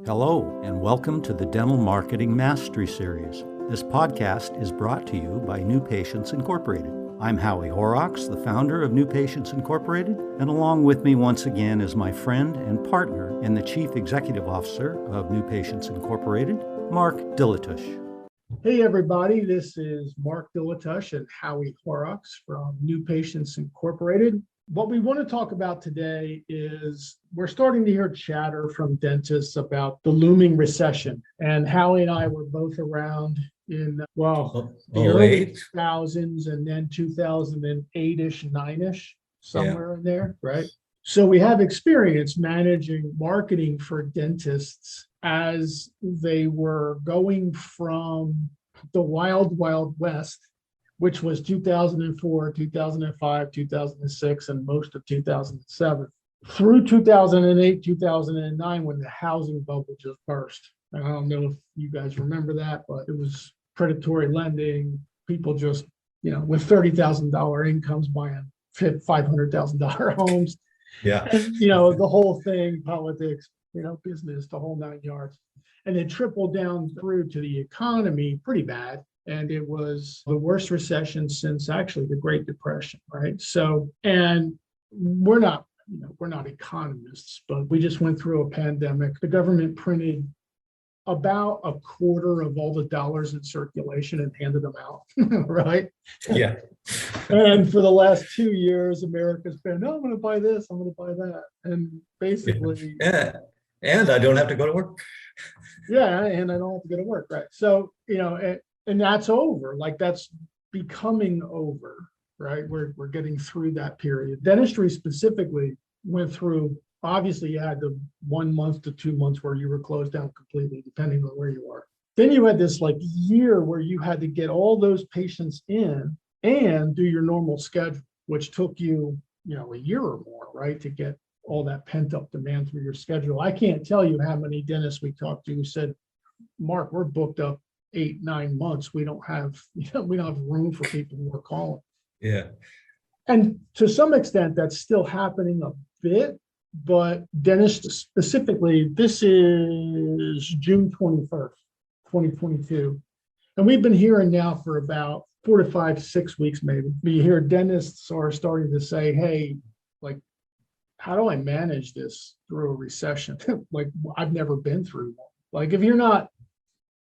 Hello, and welcome to the Dental Marketing Mastery Series. This podcast is brought to you by New Patients Incorporated. I'm Howie Horrocks, the founder of New Patients Incorporated, and along with me once again is my friend and partner and the Chief Executive Officer of New Patients Incorporated, Mark Dilatush. Hey everybody, this is Mark Dilatush and Howie Horrocks from New Patients Incorporated. What we want to talk about today is we're starting to hear chatter from dentists about the looming recession. And Howie and I were both around in, the early 2000s and then 2008-ish, 9-ish, somewhere in there, right? So we have experience managing marketing for dentists as they were going from the wild, wild west, which was 2004, 2005, 2006, and most of 2007, through 2008, 2009, when the housing bubble just burst. And I don't know if you guys remember that, but it was predatory lending, people just, with $30,000 incomes buying $500,000 homes. Yeah. And, the whole thing, politics, business, the whole 9 yards. And it trickled down through to the economy pretty bad. And it was the worst recession since actually the Great Depression, right? So, and we're not economists, but we just went through a pandemic. The government printed about a quarter of all the dollars in circulation and handed them out, right? Yeah. And for the last 2 years, America's been, I'm going to buy this, I'm going to buy that. And basically. Yeah. And I don't have to go to work. Yeah, and I don't have to go to work, right? So, and that's over, like that's becoming over, right? We're getting through that period. Dentistry specifically went through, obviously you had the 1 month to 2 months where you were closed down completely, depending on where you are. Then you had this year where you had to get all those patients in and do your normal schedule, which took you, a year or more, right? To get all that pent up demand through your schedule. I can't tell you how many dentists we talked to who said, Mark, we're booked up 8-9 months. We don't have room for people who are calling. Yeah. And to some extent, that's still happening a bit, but dentists specifically, this is June 21st, 2022. And we've been hearing now for about 4 to 5, 6 weeks, maybe. We hear dentists are starting to say, hey, how do I manage this through a recession? I've never been through one.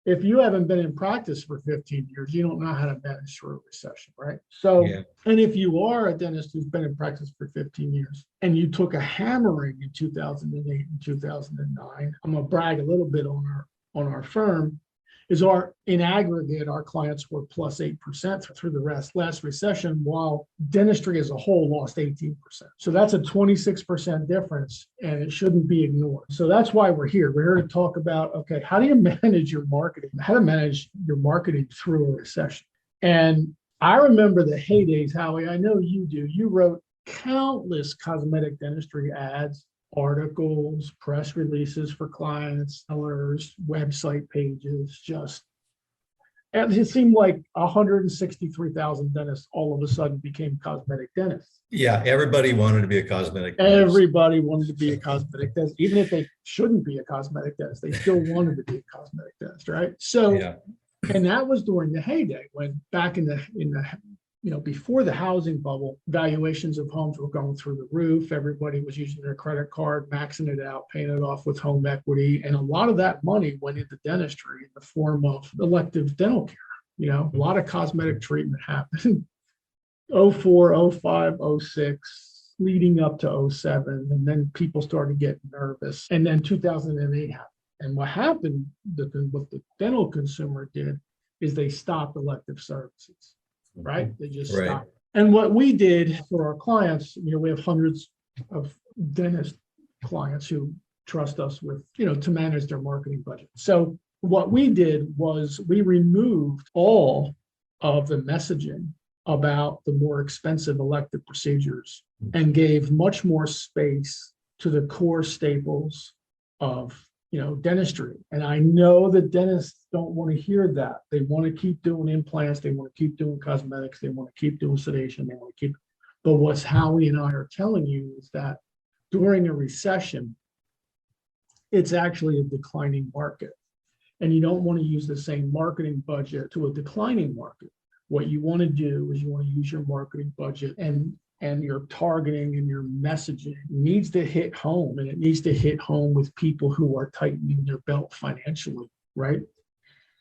If you haven't been in practice for 15 years, you don't know how to manage through a recession, right? So, And if you are a dentist who's been in practice for 15 years and you took a hammering in 2008 and 2009, I'm gonna brag a little bit on our firm, in aggregate, our clients were plus 8% through the last recession, while dentistry as a whole lost 18%. So that's a 26% difference, and it shouldn't be ignored. So that's why we're here. We're here to talk about, okay, how do you manage your marketing? How to manage your marketing through a recession? And I remember the heydays, Howie, I know you do. You wrote countless cosmetic dentistry ads, articles, press releases for clients, sellers, website pages, and it seemed like 163,000 dentists all of a sudden became cosmetic dentists. Yeah, everybody wanted to be a cosmetic dentist. Everybody wanted to be a cosmetic dentist, even if they shouldn't be a cosmetic dentist, they still wanted to be a cosmetic dentist, right? So, And that was during the heyday when back in the before the housing bubble, valuations of homes were going through the roof. Everybody was using their credit card, maxing it out, paying it off with home equity. And a lot of that money went into dentistry in the form of elective dental care. A lot of cosmetic treatment happened 04, 05, 06, leading up to 07. And then people started getting nervous. And then 2008 happened. And what happened, what the dental consumer did is they stopped elective services. Right? They just stopped. And what we did for our clients, we have hundreds of dentist clients who trust us with, to manage their marketing budget. So what we did was we removed all of the messaging about the more expensive elective procedures and gave much more space to the core staples of dentistry. And I know that dentists don't want to hear that. They want to keep doing implants. They want to keep doing cosmetics. They want to keep doing sedation. But what's Howie and I are telling you is that during a recession, it's actually a declining market. And you don't want to use the same marketing budget to a declining market. What you want to do is you want to use your marketing budget and your targeting and your messaging needs to hit home, and it needs to hit home with people who are tightening their belt financially, right?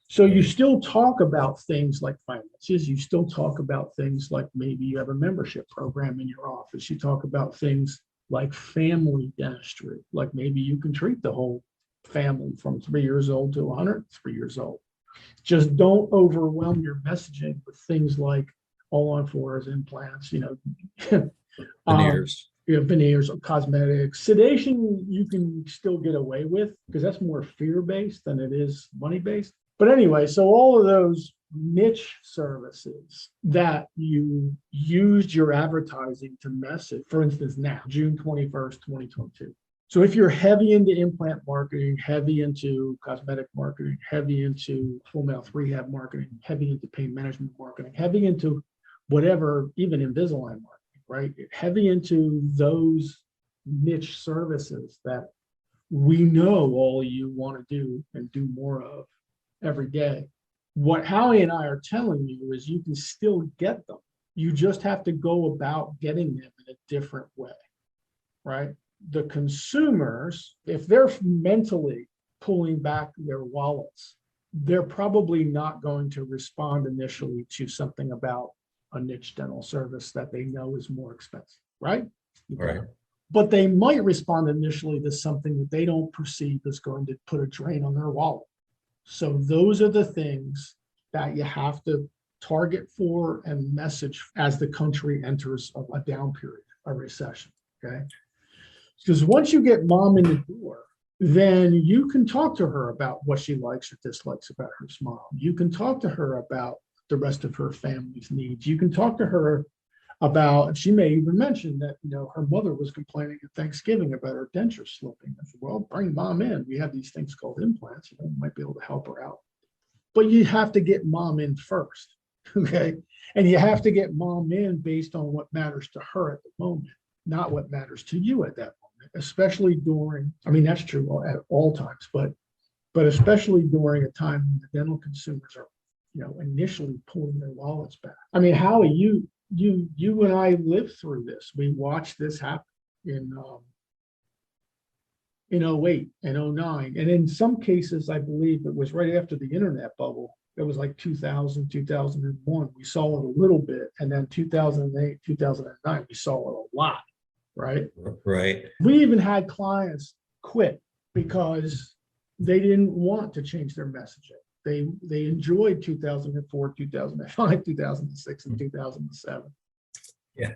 So you still talk about things like finances. You still talk about things like maybe you have a membership program in your office. You talk about things like family dentistry, like maybe you can treat the whole family from 3 years old to 103 years old. Just don't overwhelm your messaging with things like all-on-fours, implants, Veneers. Veneers or cosmetics. Sedation, you can still get away with because that's more fear-based than it is money-based. But anyway, so all of those niche services that you used your advertising to message, for instance, now, June 21st, 2022. So if you're heavy into implant marketing, heavy into cosmetic marketing, heavy into full mouth rehab marketing, heavy into pain management marketing, heavy into whatever, even Invisalign marketing, right? Heavy into those niche services that we know all you want to do and do more of every day. What Howie and I are telling you is you can still get them. You just have to go about getting them in a different way, right? The consumers, if they're mentally pulling back their wallets, they're probably not going to respond initially to something about a niche dental service that they know is more expensive, right? Right. But they might respond initially to something that they don't perceive is going to put a drain on their wallet. So those are the things that you have to target for and message as the country enters a down period, a recession, okay? Because once you get mom in the door, then you can talk to her about what she likes or dislikes about her smile. You can talk to her about the rest of her family's needs. You can talk to her about, she may even mention that, her mother was complaining at Thanksgiving about her denture slipping. I said, well, bring mom in. We have these things called implants. We might be able to help her out. But you have to get mom in first, okay? And you have to get mom in based on what matters to her at the moment, not what matters to you at that moment, especially during, that's true at all times, but especially during a time when the dental consumers are, initially pulling their wallets back. Howie, you and I lived through this. We watched this happen in 08 and 09. And in some cases, I believe it was right after the internet bubble. It was like 2000, 2001. We saw it a little bit. And then 2008, 2009, we saw it a lot, right? Right. We even had clients quit because they didn't want to change their messaging. They enjoyed 2004, 2005, 2006, and 2007. Yeah.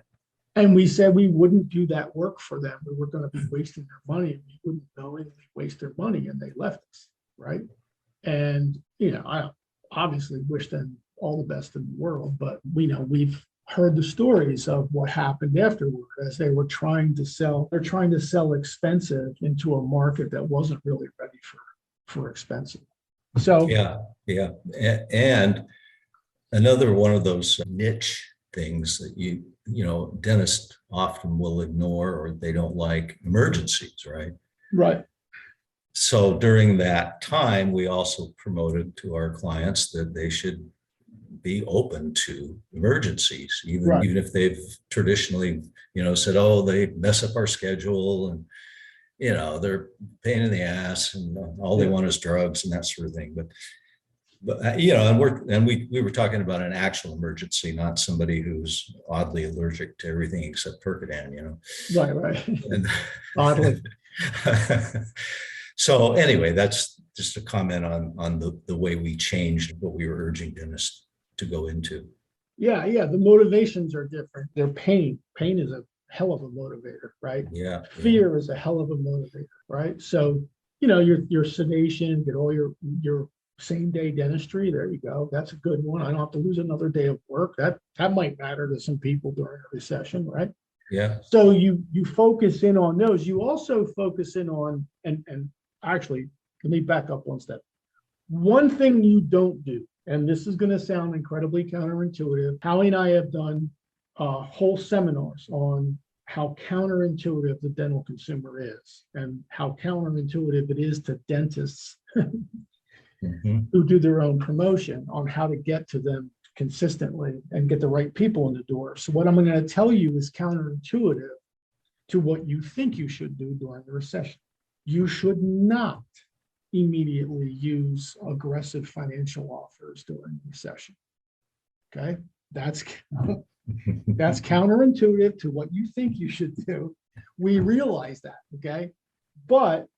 And we said we wouldn't do that work for them. We were going to be wasting their money, and we wouldn't knowingly waste their money, and they left us, right? And, I obviously wish them all the best in the world, but we've heard the stories of what happened afterward as they were trying to sell. They're trying to sell expensive into a market that wasn't really ready for expensive. So yeah. And another one of those niche things that dentists often will ignore or they don't like, emergencies, right? Right. So during that time, we also promoted to our clients that they should be open to emergencies, even if they've traditionally, said, oh, they mess up our schedule and they're a pain in the ass and all they want is drugs and that sort of thing. But and we were talking about an actual emergency, not somebody who's oddly allergic to everything except Percodan, Right. And, Oddly. So anyway, that's just a comment on the way we changed what we were urging dentists to go into. Yeah. The motivations are different. They're pain. Pain is a hell of a motivator, right? Yeah. Fear is a hell of a motivator, right? So, your sedation, get all your same day dentistry. There you go. That's a good one. I don't have to lose another day of work. That might matter to some people during a recession, right? Yeah. So you focus in on those. You also focus in on, and actually, let me back up one step. One thing you don't do, and this is going to sound incredibly counterintuitive. Howie and I have done whole seminars on how counterintuitive the dental consumer is and how counterintuitive it is to dentists Mhm. who do their own promotion on how to get to them consistently and get the right people in the door. So what I'm going to tell you is counterintuitive to what you think you should do during the recession. You should not immediately use aggressive financial offers during the recession. Okay, that's counterintuitive to what you think you should do. We realize that, okay? But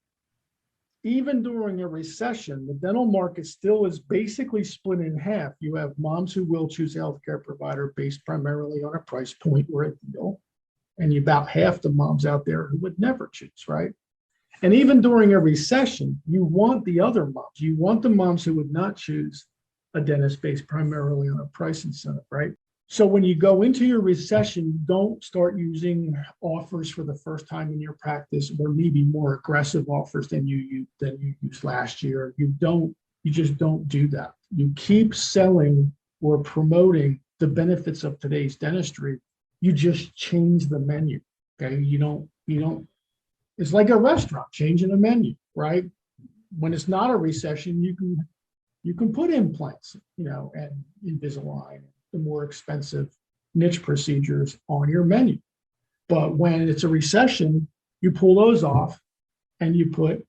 even during a recession, the dental market still is basically split in half. You have moms who will choose a healthcare provider based primarily on a price point or a deal, and you about half the moms out there who would never choose, right? And even during a recession, you want the other moms. You want the moms who would not choose a dentist based primarily on a price incentive, right? So when you go into your recession, don't start using offers for the first time in your practice, or maybe more aggressive offers than you used last year. You just don't do that. You keep selling or promoting the benefits of today's dentistry. You just change the menu. Okay. You don't, it's like a restaurant changing a menu, right? When it's not a recession, you can put implants, and Invisalign, the more expensive niche procedures on your menu. But when it's a recession, you pull those off and you put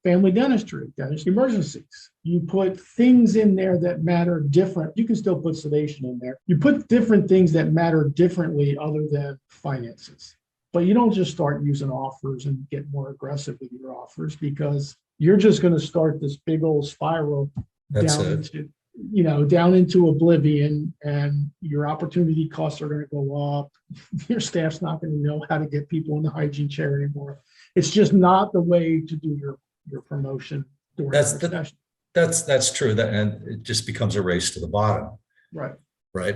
family dentistry, dentist emergencies. You put things in there that matter different. You can still put sedation in there. You put different things that matter differently other than finances. But you don't just start using offers and get more aggressive with your offers, because you're just going to start this big old spiral down into oblivion, and your opportunity costs are going to go up. Your staff's not going to know how to get people in the hygiene chair anymore. It's just not the way to do your promotion during the recession. That's true. And it just becomes a race to the bottom. Right.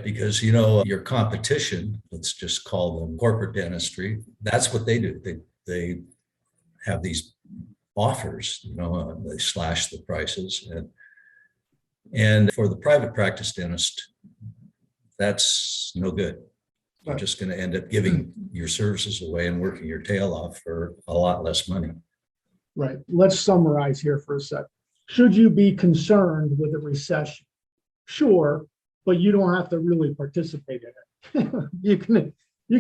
Because, your competition, let's just call them corporate dentistry, that's what they do. They have these offers, they slash the prices. And for the private practice dentist, that's no good. You're just going to end up giving your services away and working your tail off for a lot less money. Right. Let's summarize here for a sec. Should you be concerned with a recession? Sure, but you don't have to really participate in it. You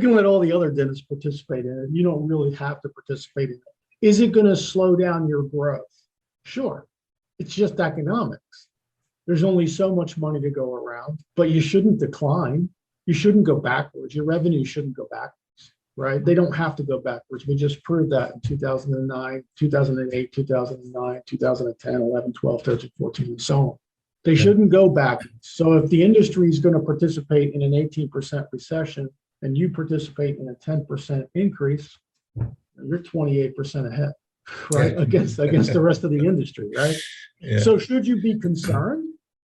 can let all the other dentists participate in it. You don't really have to participate in it. Is it going to slow down your growth? Sure. It's just economics. There's only so much money to go around, but you shouldn't decline. You shouldn't go backwards. Your revenue shouldn't go backwards, right? They don't have to go backwards. We just proved that in 2009, 2008, 2009, 2010, 11, 12, 13, 14, and so on. They shouldn't go backwards. So if the industry is going to participate in an 18% recession and you participate in a 10% increase, you're 28% ahead, right? Against the rest of the industry, right? Yeah. So should you be concerned?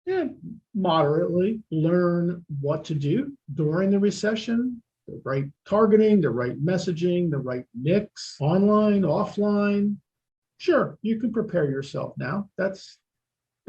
Yeah, moderately. Learn what to do during the recession, the right targeting, the right messaging, the right mix, online, offline. Sure, you can prepare yourself now. That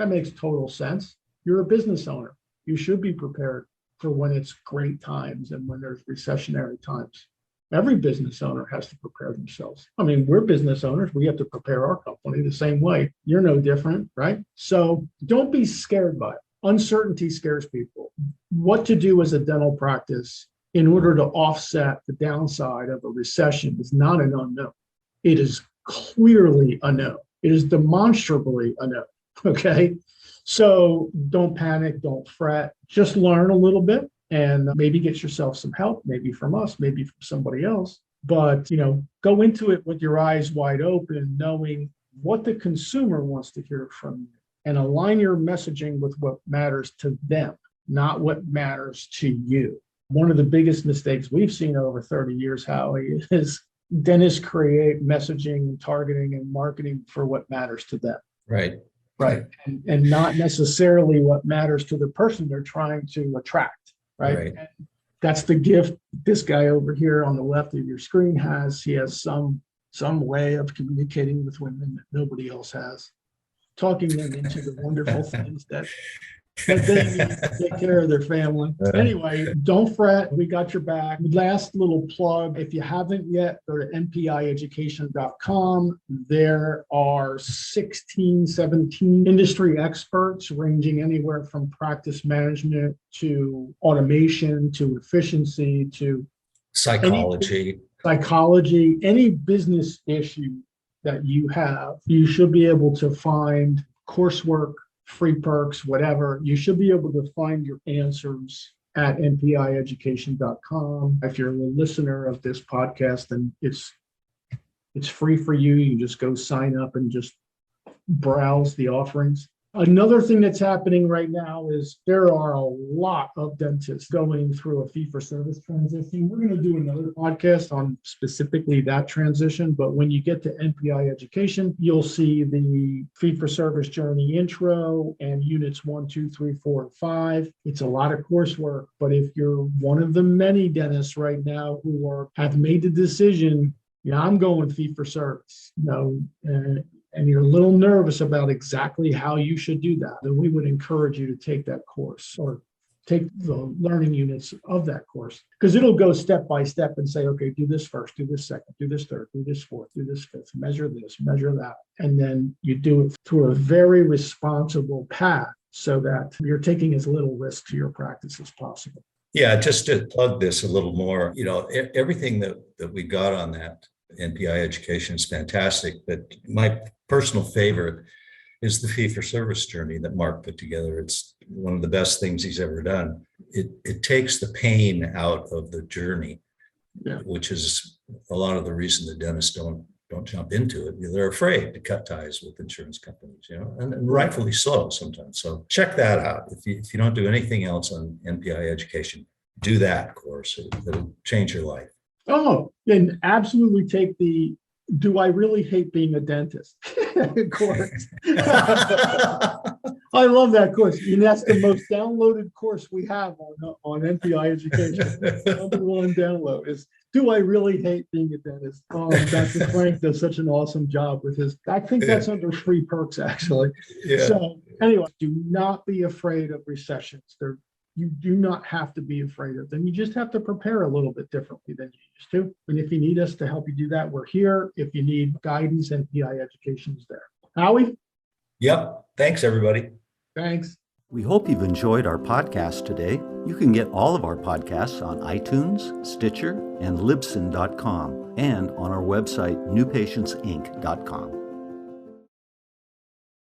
makes total sense. You're a business owner. You should be prepared for when it's great times and when there's recessionary times. Every business owner has to prepare themselves. I mean, we're business owners. We have to prepare our company the same way. You're no different, right? So don't be scared by it. Uncertainty scares people. What to do as a dental practice in order to offset the downside of a recession is not an unknown. It is clearly a known. It is demonstrably a known. Okay. So don't panic, don't fret, just learn a little bit and maybe get yourself some help, maybe from us, maybe from somebody else. But, go into it with your eyes wide open, knowing what the consumer wants to hear from you, and align your messaging with what matters to them, not what matters to you. One of the biggest mistakes we've seen over 30 years, Howie, is dentists create messaging and targeting and marketing for what matters to them. Right. And not necessarily what matters to the person they're trying to attract. Right. And that's the gift this guy over here on the left of your screen has. He has some way of communicating with women that nobody else has, talking them into the wonderful things that that they need to take care of their family. Anyway, don't fret. We got your back. Last little plug. If you haven't yet, go to npieducation.com. There are 16, 17 industry experts ranging anywhere from practice management to automation to efficiency to psychology, any business issue that you have. You should be able to find coursework, free perks, whatever. You should be able to find your answers at npieducation.com. If you're a listener of this podcast, then it's free for you. You just go sign up and just browse the offerings. Another thing that's happening right now is there are a lot of dentists going through a fee-for-service transition. We're going to do another podcast on specifically that transition, but when you get to NPI Education, you'll see the fee-for-service journey intro and units 1, 2, 3, 4, and 5. It's a lot of coursework, but if you're one of the many dentists right now who have made the decision, I'm going fee-for-service, and you're a little nervous about exactly how you should do that, then we would encourage you to take that course or take the learning units of that course, because it'll go step by step and say, okay, do this first, do this second, do this third, do this fourth, do this fifth, measure this, measure that. And then you do it through a very responsible path so that you're taking as little risk to your practice as possible. Yeah, just to plug this a little more, everything that we got on that NPI education is fantastic, but my personal favorite is the fee-for-service journey that Mark put together. It's one of the best things he's ever done. It takes the pain out of the journey, which is a lot of the reason the dentists don't jump into it. They're afraid to cut ties with insurance companies, and rightfully so sometimes. So check that out. If you don't do anything else on NPI education, do that course. It'll change your life. Oh, and absolutely take the "Do I really hate being a dentist?" course. I love that course. And that's the most downloaded course we have on NPI Education. Number one download is "Do I really hate being a dentist?" Dr. Frank does such an awesome job with his. I think that's under free perks, actually. Yeah. So anyway, do not be afraid of recessions. You do not have to be afraid of them. You just have to prepare a little bit differently than you used to. And if you need us to help you do that, we're here. If you need guidance, NPI Education is there. Howie? Yep. Thanks, everybody. Thanks. We hope you've enjoyed our podcast today. You can get all of our podcasts on iTunes, Stitcher, and Libsyn.com, and on our website, newpatientsinc.com.